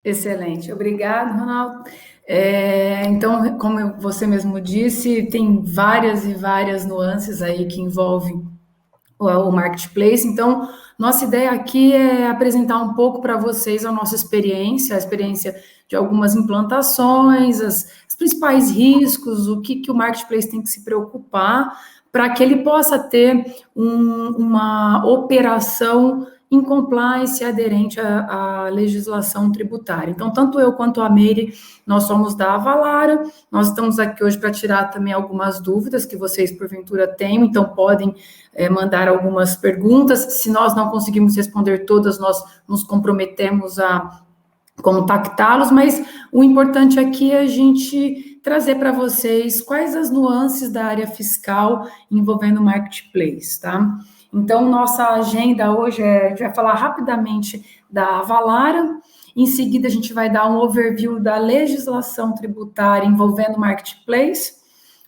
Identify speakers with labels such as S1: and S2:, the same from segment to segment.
S1: Excelente, obrigado, Ronaldo. Então, como você mesmo disse, tem várias e várias nuances aí que envolvem o marketplace. Então, nossa ideia aqui é apresentar um pouco para vocês a experiência de algumas implantações, os principais riscos, o que o marketplace tem que se preocupar para que ele possa ter uma operação em compliance aderente à legislação tributária. Então, tanto eu quanto a Meire, nós somos da Avalara, nós estamos aqui hoje para tirar também algumas dúvidas que vocês, porventura, tenham, então podem mandar algumas perguntas. Se nós não conseguimos responder todas, nós nos comprometemos a contactá-los, mas o importante aqui é a gente trazer para vocês quais as nuances da área fiscal envolvendo o marketplace, tá? Então, nossa agenda hoje a gente vai falar rapidamente da Avalara, em seguida a gente vai dar um overview da legislação tributária envolvendo o marketplace,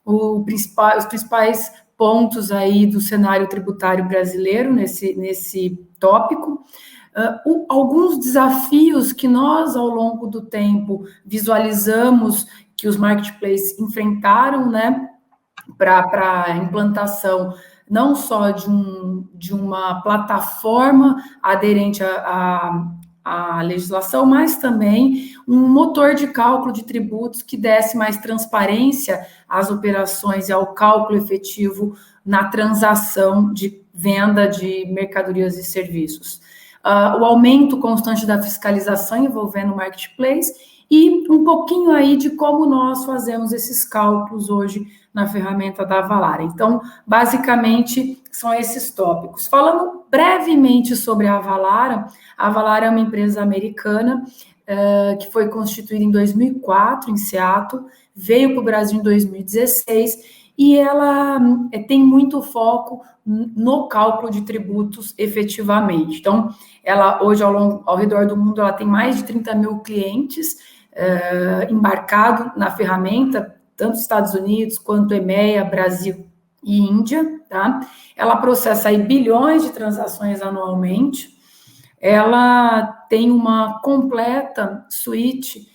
S1: os principais pontos aí do cenário tributário brasileiro nesse tópico. Alguns desafios que nós, ao longo do tempo, visualizamos que os marketplaces enfrentaram, né, para a implantação não só de uma plataforma aderente à legislação, mas também um motor de cálculo de tributos que desse mais transparência às operações e ao cálculo efetivo na transação de venda de mercadorias e serviços. O aumento constante da fiscalização envolvendo o marketplace e um pouquinho aí de como nós fazemos esses cálculos hoje na ferramenta da Avalara. Então, basicamente, são esses tópicos. Falando brevemente sobre a Avalara é uma empresa americana que foi constituída em 2004, em Seattle, veio para o Brasil em 2016, e ela tem muito foco no cálculo de tributos efetivamente. Então, ela hoje, ao redor do mundo, ela tem mais de 30 mil clientes embarcados na ferramenta, tanto Estados Unidos quanto EMEA, Brasil e Índia, tá? Ela processa aí bilhões de transações anualmente. Ela tem uma completa suíte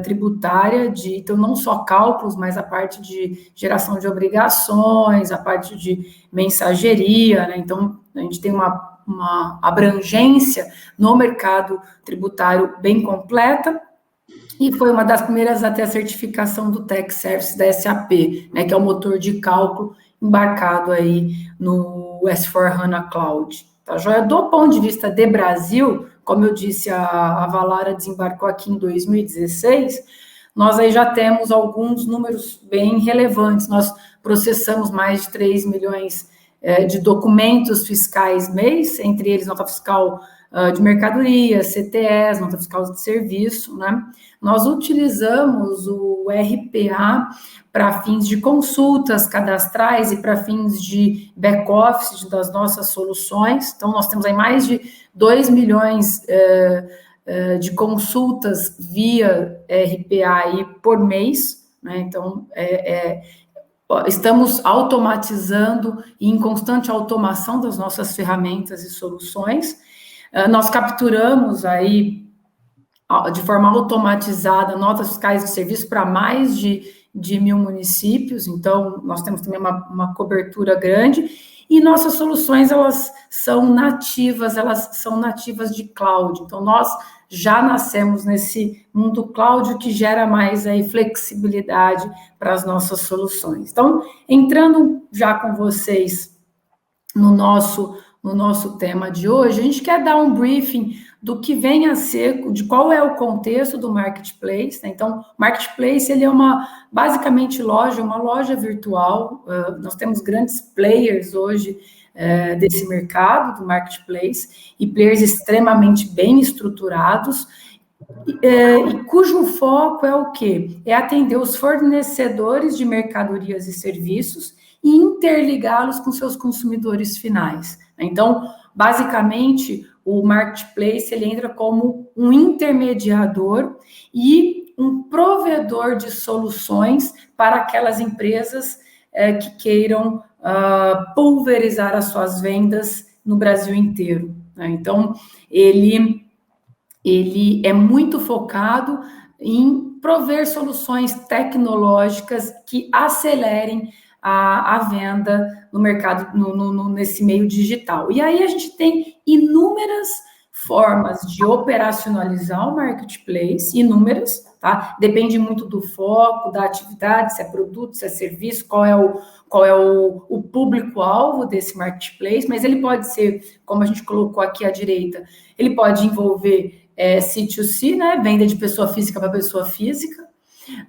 S1: tributária, então não só cálculos, mas a parte de geração de obrigações, a parte de mensageria, né? Então, a gente tem uma abrangência no mercado tributário bem completa, e foi uma das primeiras a ter a certificação do Tax Service da SAP, né, que é o motor de cálculo embarcado aí no S/4HANA Cloud. Tá joia? Do ponto de vista de Brasil, como eu disse, a Avalara desembarcou aqui em 2016, nós aí já temos alguns números bem relevantes. Nós processamos mais de 3 milhões de documentos fiscais mês, entre eles nota fiscal de mercadoria, CTS, nota fiscal de serviço, né? Nós utilizamos o RPA para fins de consultas cadastrais e para fins de back-office das nossas soluções. Então, nós temos aí mais de 2 milhões de consultas via RPA aí por mês, né? Então, estamos automatizando e em constante automação das nossas ferramentas e soluções. Nós capturamos aí, de forma automatizada, notas fiscais de serviço para mais de 1.000 municípios, então nós temos também uma cobertura grande, e nossas soluções, elas são nativas de cloud, então nós já nascemos nesse mundo cloud que gera mais aí flexibilidade para as nossas soluções. Então, entrando já com vocês no nosso tema de hoje, a gente quer dar um briefing do que vem a ser, de qual é o contexto do marketplace, né? Então, o marketplace, ele é basicamente uma loja virtual. Nós temos grandes players hoje desse mercado do marketplace, e players extremamente bem estruturados, e cujo foco é o quê? É atender os fornecedores de mercadorias e serviços e interligá-los com seus consumidores finais. Então, basicamente, o marketplace ele entra como um intermediador e um provedor de soluções para aquelas empresas que queiram pulverizar as suas vendas no Brasil inteiro, né? Então, ele ele é muito focado em prover soluções tecnológicas que acelerem a venda no mercado, nesse meio digital. E aí a gente tem inúmeras formas de operacionalizar o marketplace, inúmeras, tá? Depende muito do foco, da atividade, se é produto, se é serviço, qual é o público-alvo desse marketplace, mas ele pode ser, como a gente colocou aqui à direita, ele pode envolver C2C, né, venda de pessoa física para pessoa física.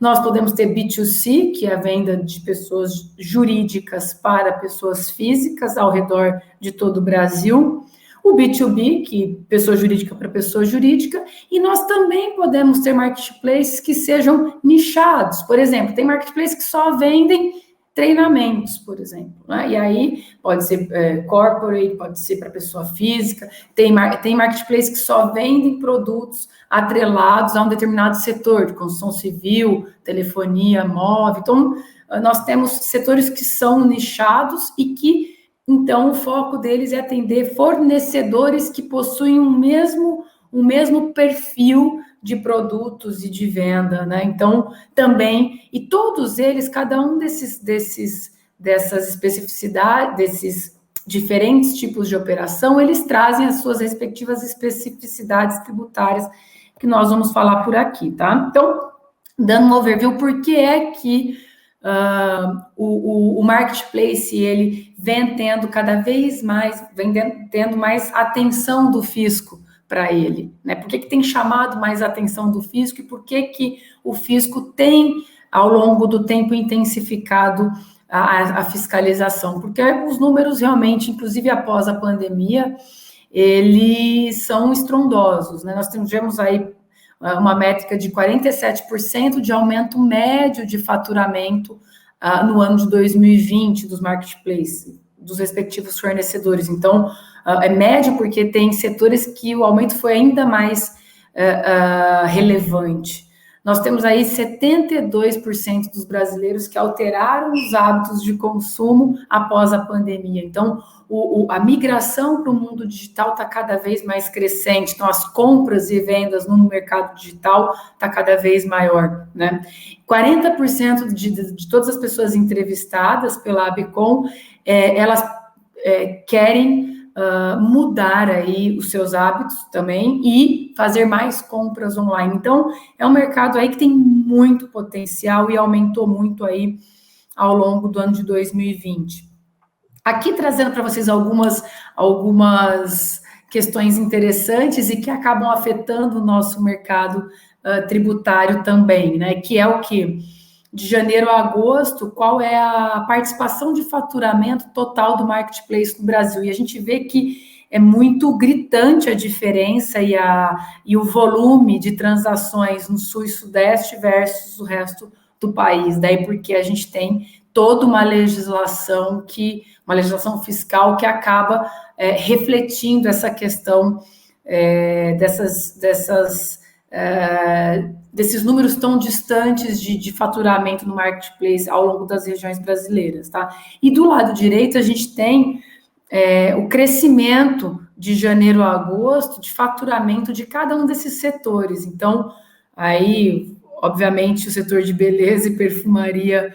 S1: Nós podemos ter B2C, que é a venda de pessoas jurídicas para pessoas físicas ao redor de todo o Brasil. O B2B, que pessoa jurídica para pessoa jurídica. E nós também podemos ter marketplaces que sejam nichados. Por exemplo, tem marketplaces que só vendem treinamentos, por exemplo, né? E aí pode ser corporate, pode ser para pessoa física, tem marketplace que só vendem produtos atrelados a um determinado setor, de construção civil, telefonia móvel. Então, nós temos setores que são nichados e que, então, o foco deles é atender fornecedores que possuem o mesmo perfil de produtos e de venda, né? Então, também, e todos eles, cada um dessas especificidades, desses diferentes tipos de operação, eles trazem as suas respectivas especificidades tributárias, que nós vamos falar por aqui, tá? Então, dando um overview, por que é que o marketplace, ele vem tendo cada vez mais, tendo mais atenção do fisco para ele, né? Por que tem chamado mais atenção do fisco e por que o fisco tem, ao longo do tempo, intensificado a fiscalização? Porque os números realmente, inclusive após a pandemia, eles são estrondosos, né? Nós tivemos aí uma métrica de 47% de aumento médio de faturamento no ano de 2020 dos marketplaces, dos respectivos fornecedores. Então, é médio porque tem setores que o aumento foi ainda mais relevante. Nós temos aí 72% dos brasileiros que alteraram os hábitos de consumo após a pandemia. Então, a migração para o mundo digital está cada vez mais crescente. Então, as compras e vendas no mercado digital está cada vez maior, né? 40% de todas as pessoas entrevistadas pela Abicom, elas querem mudar aí os seus hábitos também e fazer mais compras online. Então, é um mercado aí que tem muito potencial e aumentou muito aí ao longo do ano de 2020. Aqui trazendo para vocês algumas questões interessantes e que acabam afetando o nosso mercado tributário também, né? Que é o quê? De janeiro a agosto, qual é a participação de faturamento total do marketplace no Brasil? E a gente vê que é muito gritante a diferença e o volume de transações no Sul e Sudeste versus o resto do país. Daí porque a gente tem toda uma legislação fiscal que acaba refletindo essa questão desses números tão distantes de faturamento no marketplace ao longo das regiões brasileiras, tá? E do lado direito a gente tem o crescimento de janeiro a agosto de faturamento de cada um desses setores. Então, aí, obviamente, o setor de beleza e perfumaria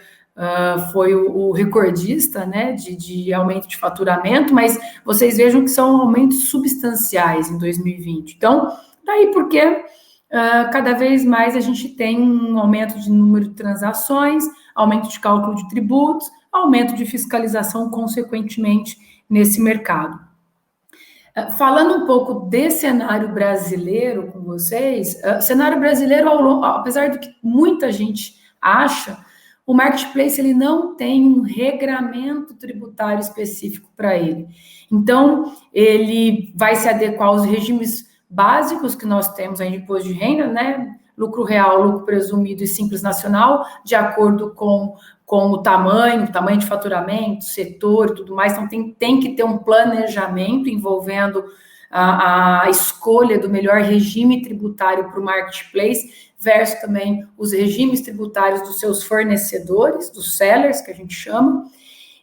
S1: foi o recordista, né, de aumento de faturamento, mas vocês vejam que são aumentos substanciais em 2020. Então, daí porque cada vez mais a gente tem um aumento de número de transações, aumento de cálculo de tributos, aumento de fiscalização, consequentemente, nesse mercado. Falando um pouco desse cenário brasileiro com vocês, o cenário brasileiro, apesar do que muita gente acha, o marketplace ele não tem um regramento tributário específico para ele. Então, ele vai se adequar aos regimes básicos que nós temos aí de imposto de renda, né? Lucro real, lucro presumido e simples nacional, de acordo com o tamanho de faturamento, setor e tudo mais. Então, tem que ter um planejamento envolvendo a escolha do melhor regime tributário para o marketplace, versus também os regimes tributários dos seus fornecedores, dos sellers, que a gente chama.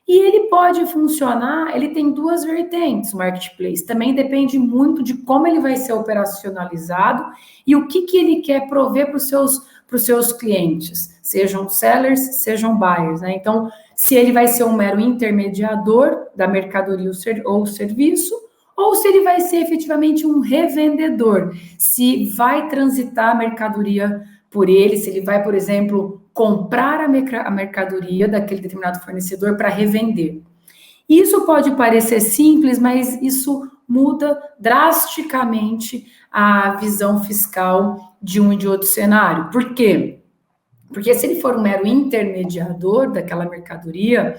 S1: E ele pode funcionar, ele tem duas vertentes, o marketplace. Também depende muito de como ele vai ser operacionalizado e o que ele quer prover para os seus clientes, sejam sellers, sejam buyers, né? Então, se ele vai ser um mero intermediador da mercadoria ou serviço, ou se ele vai ser efetivamente um revendedor, se vai transitar a mercadoria por ele, se ele vai, por exemplo, comprar a mercadoria daquele determinado fornecedor para revender. Isso pode parecer simples, mas isso muda drasticamente a visão fiscal de um e de outro cenário. Por quê? Porque se ele for um mero intermediador daquela mercadoria,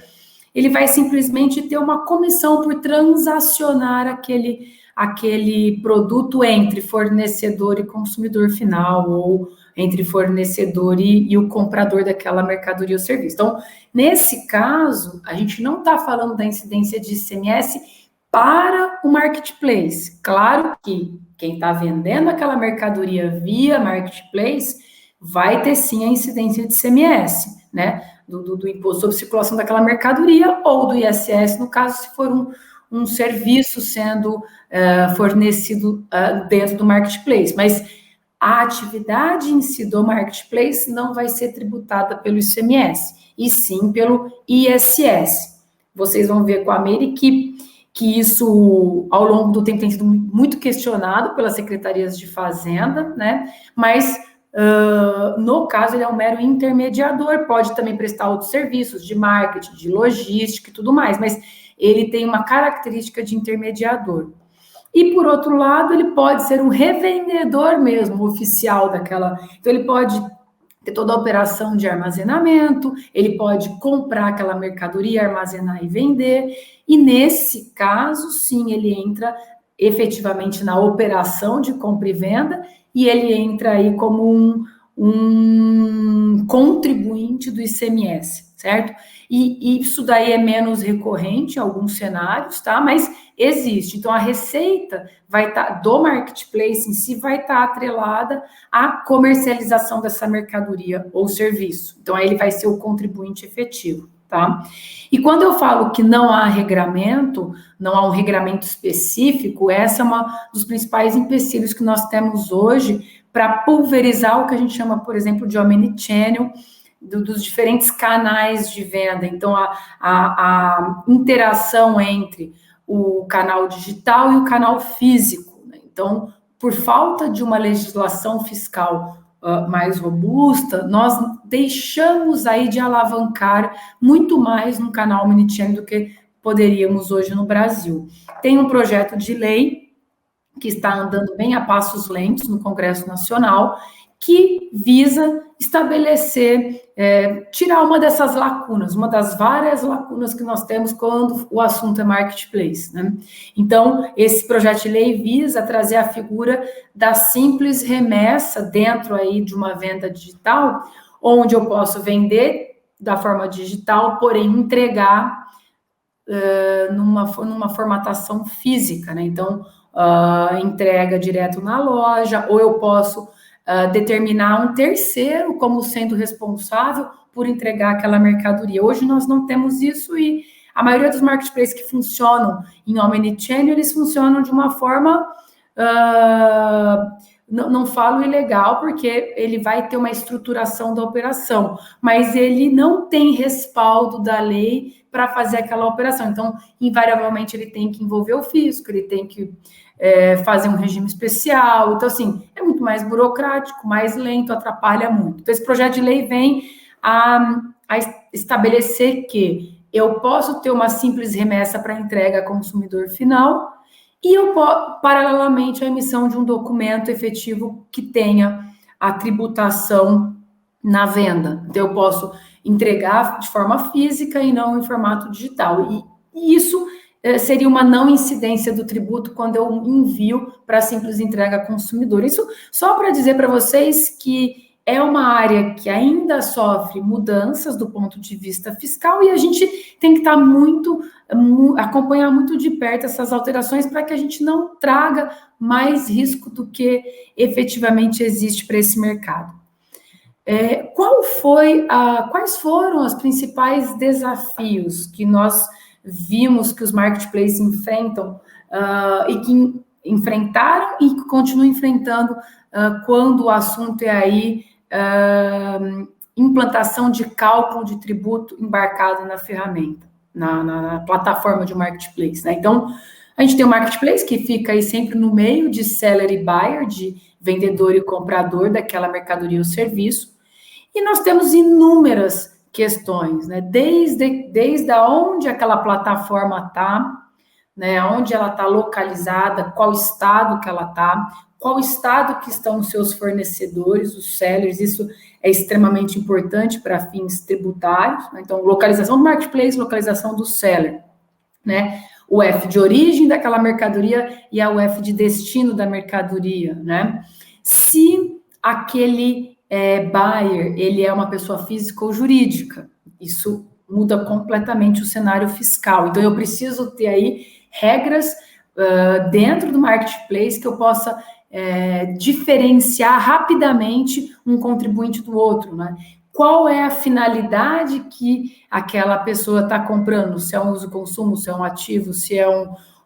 S1: ele vai simplesmente ter uma comissão por transacionar aquele produto entre fornecedor e consumidor final, ou entre fornecedor e o comprador daquela mercadoria ou serviço. Então, nesse caso, a gente não está falando da incidência de ICMS para o marketplace. Claro que quem está vendendo aquela mercadoria via marketplace vai ter sim a incidência de ICMS, né? Do imposto sobre circulação daquela mercadoria ou do ISS, no caso, se for um serviço sendo fornecido dentro do marketplace. Mas a atividade em si do marketplace não vai ser tributada pelo ICMS, e sim pelo ISS. Vocês vão ver com a Meire que isso, ao longo do tempo, tem sido muito questionado pelas secretarias de Fazenda, né? Mas no caso, ele é um mero intermediador, pode também prestar outros serviços de marketing, de logística e tudo mais, mas ele tem uma característica de intermediador. E, por outro lado, ele pode ser um revendedor mesmo, oficial daquela... Então, ele pode ter toda a operação de armazenamento, ele pode comprar aquela mercadoria, armazenar e vender, e nesse caso, sim, ele entra efetivamente na operação de compra e venda, e ele entra aí como um contribuinte do ICMS, certo? E isso daí é menos recorrente em alguns cenários, tá? Mas existe. Então, a receita vai estar do marketplace em si vai estar atrelada à comercialização dessa mercadoria ou serviço. Então, aí ele vai ser o contribuinte efetivo, tá? E quando eu falo que não há regramento, não há um regramento específico, essa é uma dos principais empecilhos que nós temos hoje para pulverizar o que a gente chama, por exemplo, de omnichannel, dos diferentes canais de venda. Então, a interação entre o canal digital e o canal físico, né? Então, por falta de uma legislação fiscal mais robusta, nós deixamos aí de alavancar muito mais no canal omnichannel do que poderíamos hoje no Brasil. Tem um projeto de lei que está andando bem a passos lentos no Congresso Nacional, que visa estabelecer, tirar uma dessas lacunas, uma das várias lacunas que nós temos quando o assunto é marketplace, né? Então, esse projeto de lei visa trazer a figura da simples remessa dentro aí de uma venda digital, onde eu posso vender da forma digital, porém entregar numa formatação física, né? Então, entrega direto na loja, ou eu posso determinar um terceiro como sendo responsável por entregar aquela mercadoria. Hoje nós não temos isso e a maioria dos marketplaces que funcionam em omnichannel, eles funcionam de uma forma, não falo ilegal, porque ele vai ter uma estruturação da operação, mas ele não tem respaldo da lei para fazer aquela operação. Então, invariavelmente, ele tem que envolver o fisco, ele tem que fazer um regime especial. Então, assim, é muito mais burocrático, mais lento, atrapalha muito. Então, esse projeto de lei vem a estabelecer que eu posso ter uma simples remessa para entrega ao consumidor final e eu posso, paralelamente, a emissão de um documento efetivo que tenha a tributação na venda. Então, eu posso entregar de forma física e não em formato digital. E isso seria uma não incidência do tributo quando eu envio para simples entrega ao consumidor. Isso só para dizer para vocês que é uma área que ainda sofre mudanças do ponto de vista fiscal e a gente tem que estar acompanhar muito de perto essas alterações para que a gente não traga mais risco do que efetivamente existe para esse mercado. Quais foram os principais desafios que nós vimos que os marketplaces enfrentam e que enfrentaram e que continuam enfrentando quando o assunto é aí implantação de cálculo de tributo embarcado na ferramenta, na plataforma de marketplace, né? Então, a gente tem o marketplace que fica aí sempre no meio de seller e buyer, de vendedor e comprador daquela mercadoria ou serviço, e nós temos inúmeras questões, né? Desde onde aquela plataforma está, né? Onde ela está localizada, qual estado que ela está, qual estado que estão os seus fornecedores, os sellers, isso é extremamente importante para fins tributários, né? Então, localização do marketplace, localização do seller, né? O F de origem daquela mercadoria e a UF de destino da mercadoria, né? Se aquele buyer, ele é uma pessoa física ou jurídica, isso muda completamente o cenário fiscal. Então, eu preciso ter aí regras dentro do marketplace que eu possa diferenciar rapidamente um contribuinte do outro, né? Qual é a finalidade que aquela pessoa está comprando? Se é um uso-consumo, se é um ativo, se é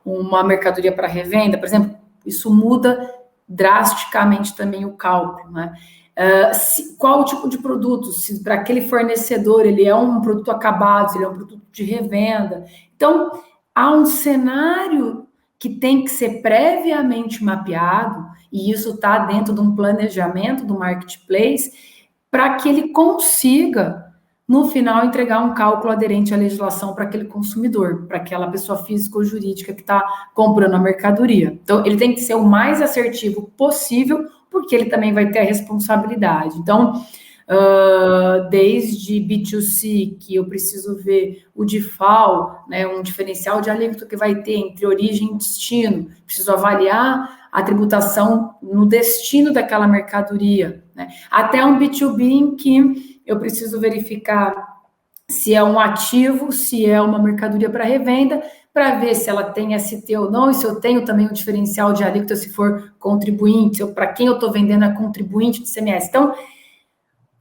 S1: uma mercadoria para revenda, por exemplo, isso muda drasticamente também o cálculo, né? Qual o tipo de produto? Se para aquele fornecedor ele é um produto acabado, se ele é um produto de revenda. Então, há um cenário que tem que ser previamente mapeado, e isso está dentro de um planejamento do marketplace, para que ele consiga, no final, entregar um cálculo aderente à legislação para aquele consumidor, para aquela pessoa física ou jurídica que está comprando a mercadoria. Então, ele tem que ser o mais assertivo possível, porque ele também vai ter a responsabilidade. Então, desde B2C, que eu preciso ver o DIFAL, né, um diferencial de alíquota que vai ter entre origem e destino, preciso avaliar a tributação no destino daquela mercadoria, né? Até um B2B em que eu preciso verificar se é um ativo, se é uma mercadoria para revenda, para ver se ela tem ST ou não, e se eu tenho também um diferencial de alíquota se for contribuinte, para quem eu estou vendendo é contribuinte de ICMS. Então,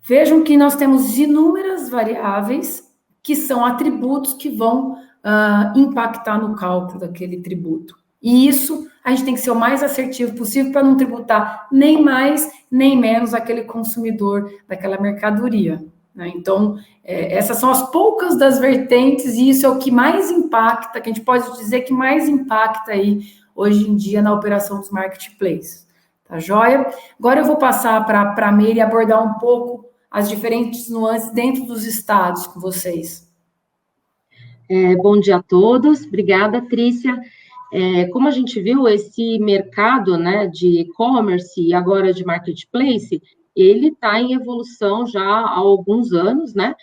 S1: vejam que nós temos inúmeras variáveis que são atributos que vão impactar no cálculo daquele tributo. E isso a gente tem que ser o mais assertivo possível para não tributar nem mais, nem menos aquele consumidor daquela mercadoria, né? Então, essas são as poucas das vertentes, e isso é o que mais impacta, que a gente pode dizer que mais impacta aí, hoje em dia, na operação dos marketplaces. Tá joia? Agora eu vou passar para a Meire abordar um pouco as diferentes nuances dentro dos estados com vocês.
S2: Bom dia a todos, obrigada, Trícia. Como a gente viu, esse mercado, né, de e-commerce e agora de marketplace, ele está em evolução já há alguns anos, né?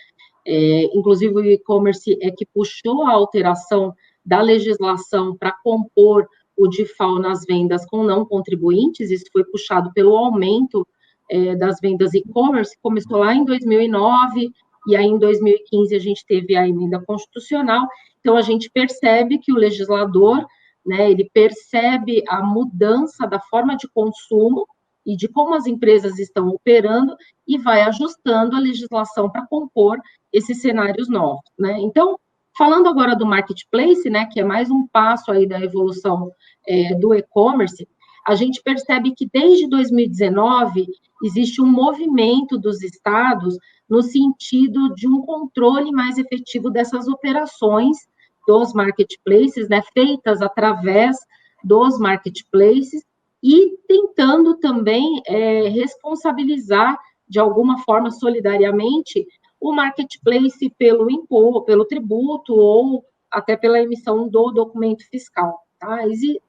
S2: Inclusive o e-commerce é que puxou a alteração da legislação para compor o DIFAL nas vendas com não contribuintes, isso foi puxado pelo aumento das vendas e-commerce, começou lá em 2009, e aí em 2015 a gente teve a emenda constitucional, então a gente percebe que o legislador, né, ele percebe a mudança da forma de consumo e de como as empresas estão operando e vai ajustando a legislação para compor esses cenários novos, né? Então, falando agora do marketplace, né, que é mais um passo aí da evolução do e-commerce, a gente percebe que desde 2019 existe um movimento dos estados no sentido de um controle mais efetivo dessas operações dos marketplaces, né, feitas através dos marketplaces, e tentando também responsabilizar, de alguma forma, solidariamente, o marketplace pelo tributo ou até pela emissão do documento fiscal. Tá?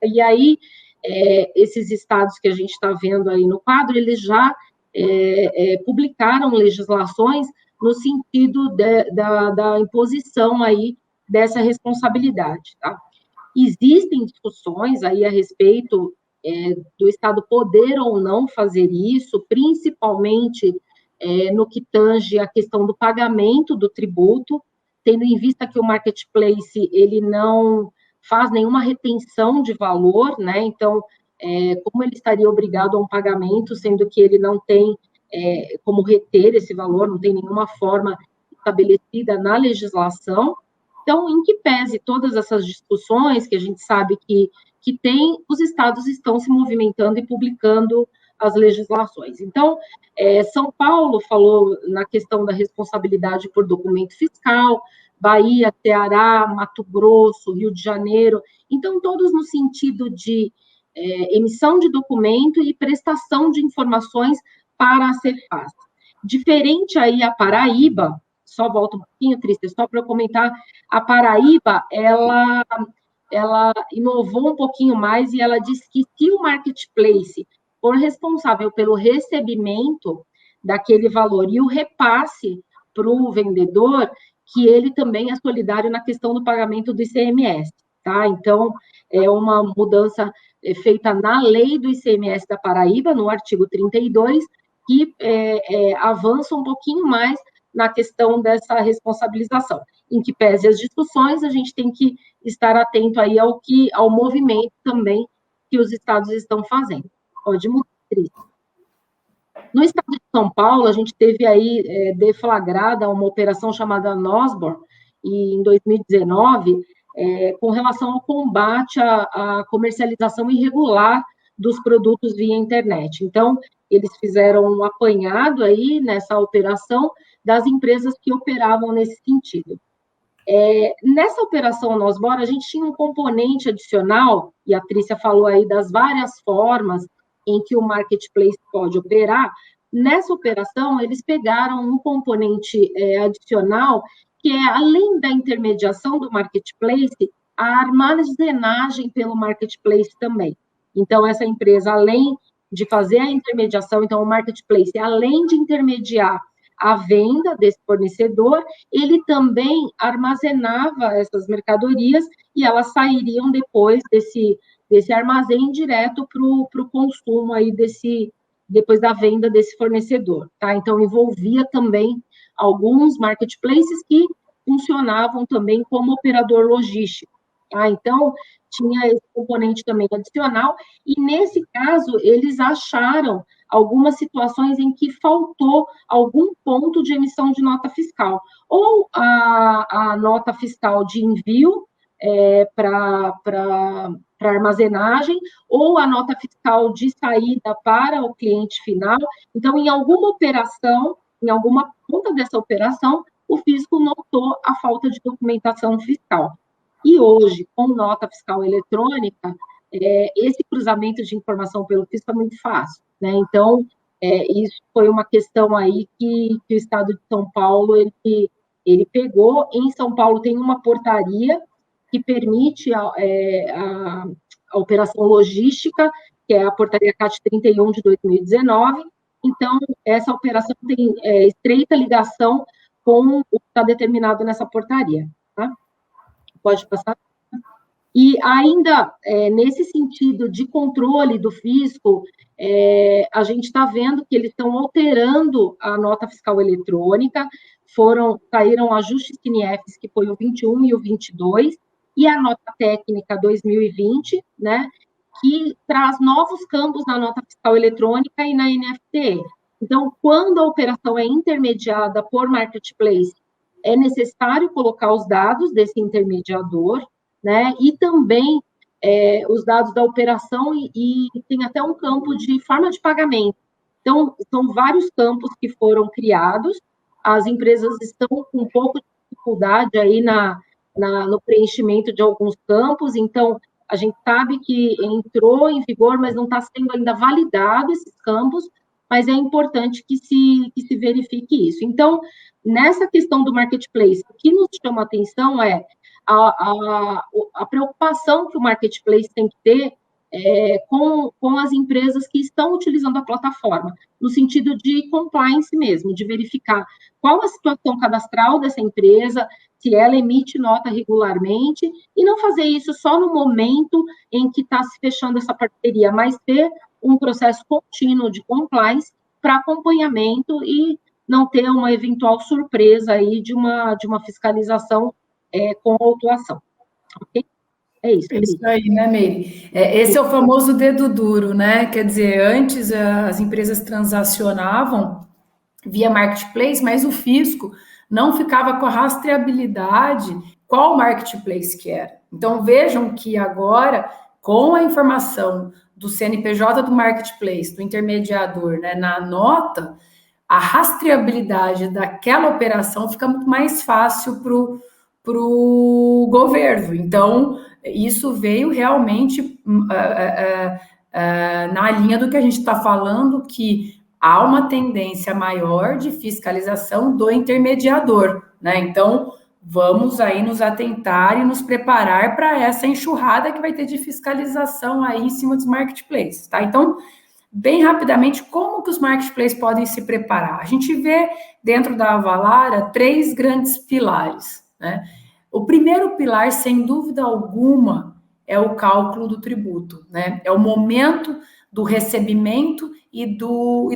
S2: E aí, esses estados que a gente está vendo aí no quadro, eles já publicaram legislações no sentido da imposição aí dessa responsabilidade. Tá? Existem discussões aí a respeito do Estado poder ou não fazer isso, principalmente no que tange a questão do pagamento do tributo, tendo em vista que o marketplace ele não faz nenhuma retenção de valor, né? Então, como ele estaria obrigado a um pagamento, sendo que ele não tem como reter esse valor, não tem nenhuma forma estabelecida na legislação. Então, em que pese todas essas discussões que a gente sabe que tem, os estados estão se movimentando e publicando as legislações. Então, São Paulo falou na questão da responsabilidade por documento fiscal, Bahia, Ceará, Mato Grosso, Rio de Janeiro, então todos no sentido de emissão de documento e prestação de informações para a Cefaz. Diferente aí a Paraíba, só volta um pouquinho, Trícia, só para eu comentar, a Paraíba, ela inovou um pouquinho mais e ela diz que se o marketplace for responsável pelo recebimento daquele valor e o repasse para o vendedor, que ele também é solidário na questão do pagamento do ICMS, tá? Então, é uma mudança feita na lei do ICMS da Paraíba, no artigo 32, que avança um pouquinho mais na questão dessa responsabilização. Em que pese as discussões, a gente tem que estar atento aí ao movimento também que os estados estão fazendo. Pode mudar, Cris. No estado de São Paulo, a gente teve aí deflagrada uma operação chamada Nosbor, e em 2019, com relação ao combate à comercialização irregular dos produtos via internet. Então, eles fizeram um apanhado aí nessa operação das empresas que operavam nesse sentido. Nessa operação Nosbor, a gente tinha um componente adicional, e a Trícia falou aí das várias formas em que o marketplace pode operar. Nessa operação, eles pegaram um componente adicional, que é, além da intermediação do marketplace, a armazenagem pelo marketplace também. Então, essa empresa, além de fazer a intermediação, então, o marketplace, além de intermediar a venda desse fornecedor, ele também armazenava essas mercadorias e elas sairiam depois desse armazém direto para o consumo aí depois da venda desse fornecedor, tá? Então, envolvia também alguns marketplaces que funcionavam também como operador logístico, tá? Então, tinha esse componente também adicional, e nesse caso, eles acharam algumas situações em que faltou algum ponto de emissão de nota fiscal, ou a nota fiscal de envio para armazenagem, ou a nota fiscal de saída para o cliente final. Então, em alguma operação, em alguma ponta dessa operação, o fisco notou a falta de documentação fiscal. E hoje, com nota fiscal eletrônica, esse cruzamento de informação pelo fisco é muito fácil, né? Então, isso foi uma questão aí que o Estado de São Paulo, ele pegou. Em São Paulo tem uma portaria que permite a operação logística, que é a portaria CAT 31 de 2019. Então, essa operação tem estreita ligação com o que está determinado nessa portaria, tá? Pode passar. E ainda, nesse sentido de controle do fisco, a gente está vendo que eles estão alterando a nota fiscal eletrônica, saíram ajustes CNIEFs, que foi o 21 e o 22, e a nota técnica 2020, né, que traz novos campos na nota fiscal eletrônica e na NFTE. Então, quando a operação é intermediada por marketplace, é necessário colocar os dados desse intermediador, né, e também os dados da operação e tem até um campo de forma de pagamento. Então, são vários campos que foram criados, as empresas estão com um pouco de dificuldade aí no preenchimento de alguns campos, então, a gente sabe que entrou em vigor, mas não está sendo ainda validado esses campos, mas é importante que se verifique isso. Então, nessa questão do marketplace, o que nos chama a atenção é a preocupação que o marketplace tem que ter com as empresas que estão utilizando a plataforma, no sentido de compliance mesmo, de verificar qual a situação cadastral dessa empresa, se ela emite nota regularmente, e não fazer isso só no momento em que está se fechando essa parceria, mas ter um processo contínuo de compliance para acompanhamento e não ter uma eventual surpresa aí de uma fiscalização com autuação. Okay? É isso,
S1: É
S2: Cris.
S1: isso aí, né, Meire? Esse é o famoso dedo duro, né? Quer dizer, antes as empresas transacionavam via marketplace, mas o fisco não ficava com a rastreabilidade qual marketplace que era. Então vejam que agora, com a informação do CNPJ do marketplace, do intermediador, né, na nota, a rastreabilidade daquela operação fica muito mais fácil para o governo. Então, isso veio realmente na linha do que a gente está falando, que há uma tendência maior de fiscalização do intermediador, né? Então, vamos aí nos atentar e nos preparar para essa enxurrada que vai ter de fiscalização aí em cima dos marketplaces, tá? Então, bem rapidamente, como que os marketplaces podem se preparar? A gente vê dentro da Avalara 3 grandes pilares, né? O primeiro pilar, sem dúvida alguma, é o cálculo do tributo, né? É o momento do recebimento e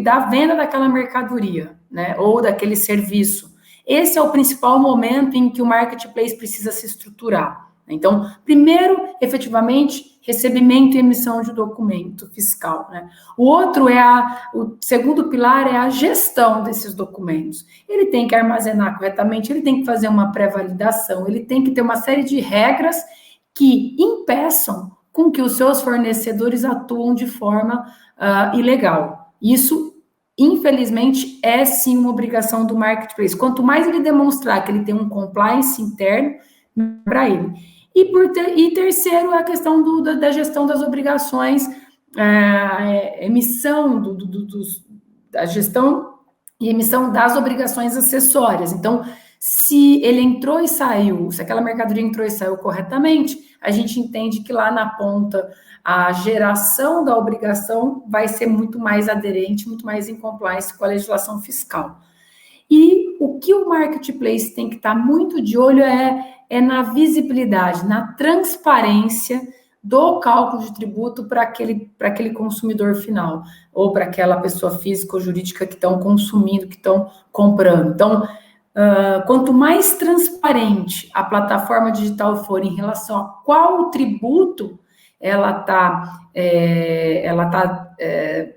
S1: da venda daquela mercadoria, né? Ou daquele serviço. Esse é o principal momento em que o marketplace precisa se estruturar. Então, primeiro, efetivamente, recebimento e emissão de documento fiscal, né? O segundo pilar é a gestão desses documentos. Ele tem que armazenar corretamente, ele tem que fazer uma pré-validação, ele tem que ter uma série de regras que impeçam com que os seus fornecedores atuam de forma ilegal. Isso, infelizmente, é sim uma obrigação do marketplace. Quanto mais ele demonstrar que ele tem um compliance interno para ele. E terceiro, a questão da gestão das obrigações, emissão da gestão e emissão das obrigações acessórias. Então, se ele entrou e saiu, se aquela mercadoria entrou e saiu corretamente, a gente entende que lá na ponta a geração da obrigação vai ser muito mais aderente, muito mais em compliance com a legislação fiscal. E o que o marketplace tem que estar muito de olho é na visibilidade, na transparência do cálculo de tributo para aquele consumidor final, ou para aquela pessoa física ou jurídica que estão consumindo, que estão comprando. Então, quanto mais transparente a plataforma digital for em relação a qual tributo ela está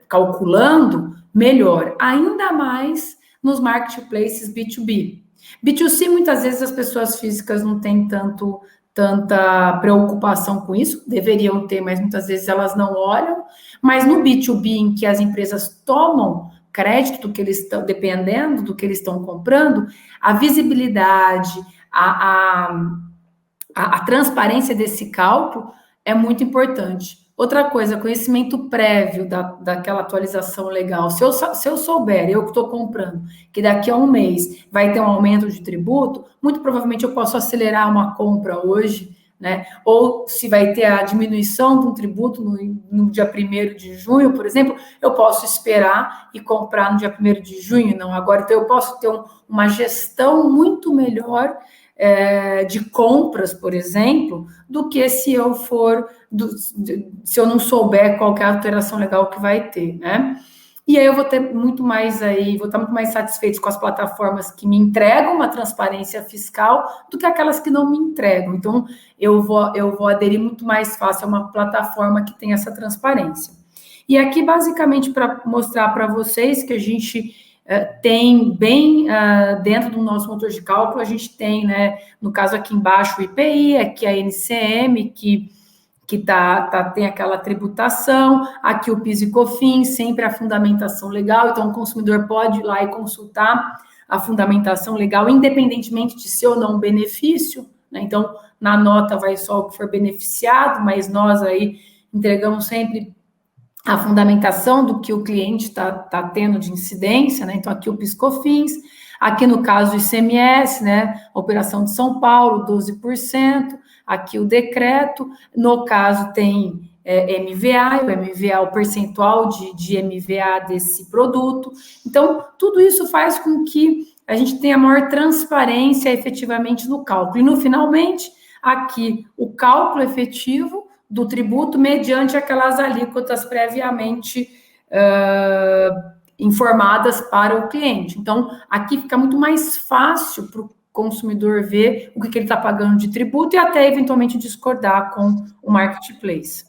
S1: calculando, melhor. Ainda mais nos marketplaces B2B. B2C, muitas vezes, as pessoas físicas não têm tanta preocupação com isso, deveriam ter, mas muitas vezes elas não olham. Mas no B2B, em que as empresas tomam crédito do que eles estão, dependendo do que eles estão comprando, a visibilidade, a transparência desse cálculo é muito importante. Outra coisa, conhecimento prévio daquela atualização legal. Se eu souber, eu que estou comprando, que daqui a um mês vai ter um aumento de tributo, muito provavelmente eu posso acelerar uma compra hoje, né? Ou se vai ter a diminuição de um tributo no dia 1º de junho, por exemplo, eu posso esperar e comprar no dia 1º de junho, não agora. Então, eu posso ter uma gestão muito melhor de compras, por exemplo, do que se eu não souber qual que é a alteração legal que vai ter, né? E aí eu vou estar muito mais satisfeito com as plataformas que me entregam uma transparência fiscal do que aquelas que não me entregam. Então, eu vou aderir muito mais fácil a uma plataforma que tem essa transparência. E aqui, basicamente, para mostrar para vocês que a gente tem bem dentro do nosso motor de cálculo, a gente tem, né, no caso aqui embaixo, o IPI, aqui a NCM, que tem aquela tributação, aqui o PIS e COFINS, sempre a fundamentação legal, então o consumidor pode ir lá e consultar a fundamentação legal, independentemente de ser ou não um benefício, né? Então, na nota vai só o que for beneficiado, mas nós aí entregamos sempre a fundamentação do que o cliente está tendo de incidência, né? Então, aqui o PIS/COFINS, aqui no caso o ICMS, né? Operação de São Paulo, 12%, aqui o decreto, no caso tem MVA, o MVA é o percentual de MVA desse produto. Então, tudo isso faz com que a gente tenha maior transparência efetivamente no cálculo. E, no finalmente, aqui o cálculo efetivo do tributo mediante aquelas alíquotas previamente informadas para o cliente. Então, aqui fica muito mais fácil para o consumidor ver o que ele está pagando de tributo e até eventualmente discordar com o marketplace.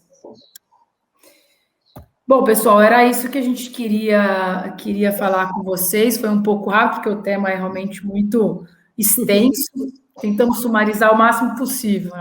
S1: Bom, pessoal, era isso que a gente queria falar com vocês. Foi um pouco rápido, porque o tema é realmente muito extenso. Tentamos sumarizar o máximo possível.